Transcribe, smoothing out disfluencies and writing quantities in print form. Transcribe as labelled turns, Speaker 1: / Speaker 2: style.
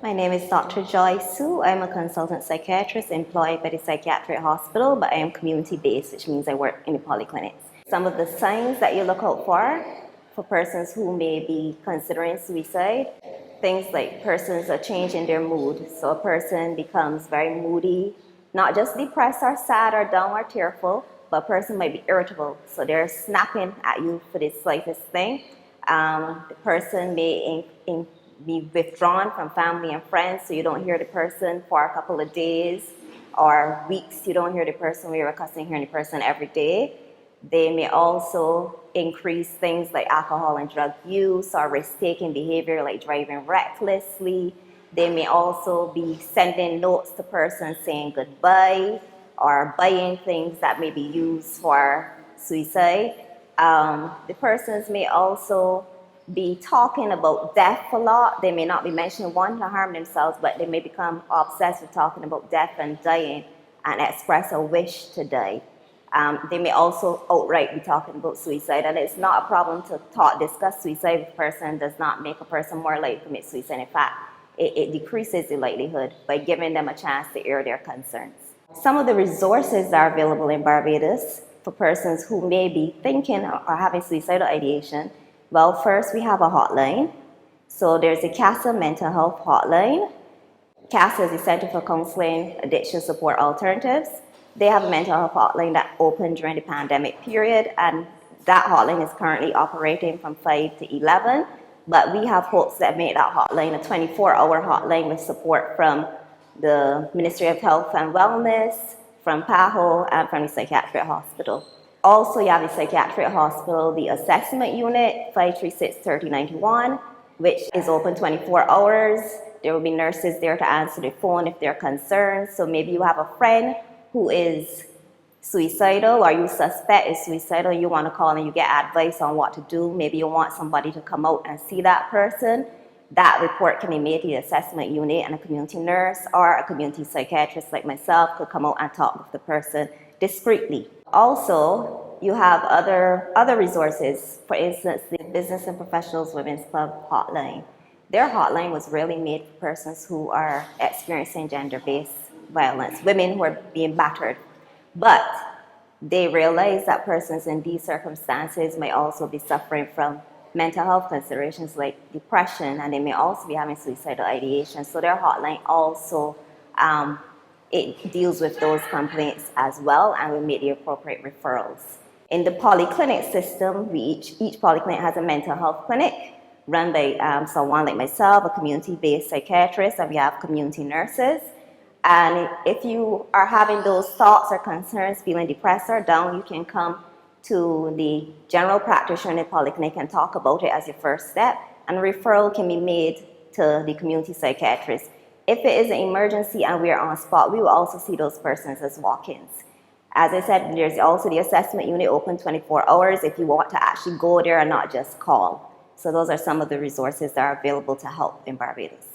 Speaker 1: My name is Dr. Joy Su. I'm a consultant psychiatrist employed by the psychiatric hospital, but I am community-based, which means I work in the polyclinics. Some of the signs that you look out for persons who may be considering suicide, things like persons are changing their mood. So a person becomes very moody, not just depressed or sad or down or tearful, but a person might be irritable. So they're snapping at you for the slightest thing. The person may be withdrawn from family and friends, so you don't hear the person for a couple of days or weeks. You don't hear the person where you're accustomed to hearing the person every day. They may also increase things like alcohol and drug use or risk-taking behavior like driving recklessly. They may also be sending notes to persons saying goodbye or buying things that may be used for suicide. The persons may also be talking about death a lot. They may not be mentioning wanting to harm themselves, but they may become obsessed with talking about death and dying and express a wish to die. They may also outright be talking about suicide, and it's not a problem to discuss suicide with a person. Does not make a person more likely to commit suicide. In fact, it decreases the likelihood by giving them a chance to air their concerns. Some of the resources that are available in Barbados for persons who may be thinking or having suicidal ideation. Well, first we have a hotline. So there's the CASA mental health hotline. CASA is the Center for Counseling Addiction Support Alternatives. They have a mental health hotline that opened during the pandemic period, and that hotline is currently operating from 5 to 11. But we have hopes that make that hotline a 24-hour hotline with support from the Ministry of Health and Wellness, from PAHO, and from the psychiatric hospital. Also, you have the psychiatric hospital, the assessment unit, 536-3091, which is open 24 hours. There will be nurses there to answer the phone if they're concerned. So maybe you have a friend who is suicidal or you suspect is suicidal, you want to call and you get advice on what to do. Maybe you want somebody to come out and see that person. That report can be made to the assessment unit, and a community nurse or a community psychiatrist like myself could come out and talk with the person discreetly. Also, you have other resources. For instance, the Business and Professionals Women's Club hotline. Their hotline was really made for persons who are experiencing gender-based violence, women who are being battered. But they realize that persons in these circumstances may also be suffering from mental health considerations like depression, and they may also be having suicidal ideation. So their hotline also it deals with those complaints as well, and we make the appropriate referrals. In the polyclinic system, each polyclinic has a mental health clinic run by someone like myself, a community-based psychiatrist, and we have community nurses. And if you are having those thoughts or concerns, feeling depressed or down, you can come to the general practitioner in the polyclinic and talk about it as your first step. And a referral can be made to the community psychiatrist. If it is an emergency and we are on spot, we will also see those persons as walk-ins. As I said, there's also the assessment unit open 24 hours if you want to actually go there and not just call. So those are some of the resources that are available to help in Barbados.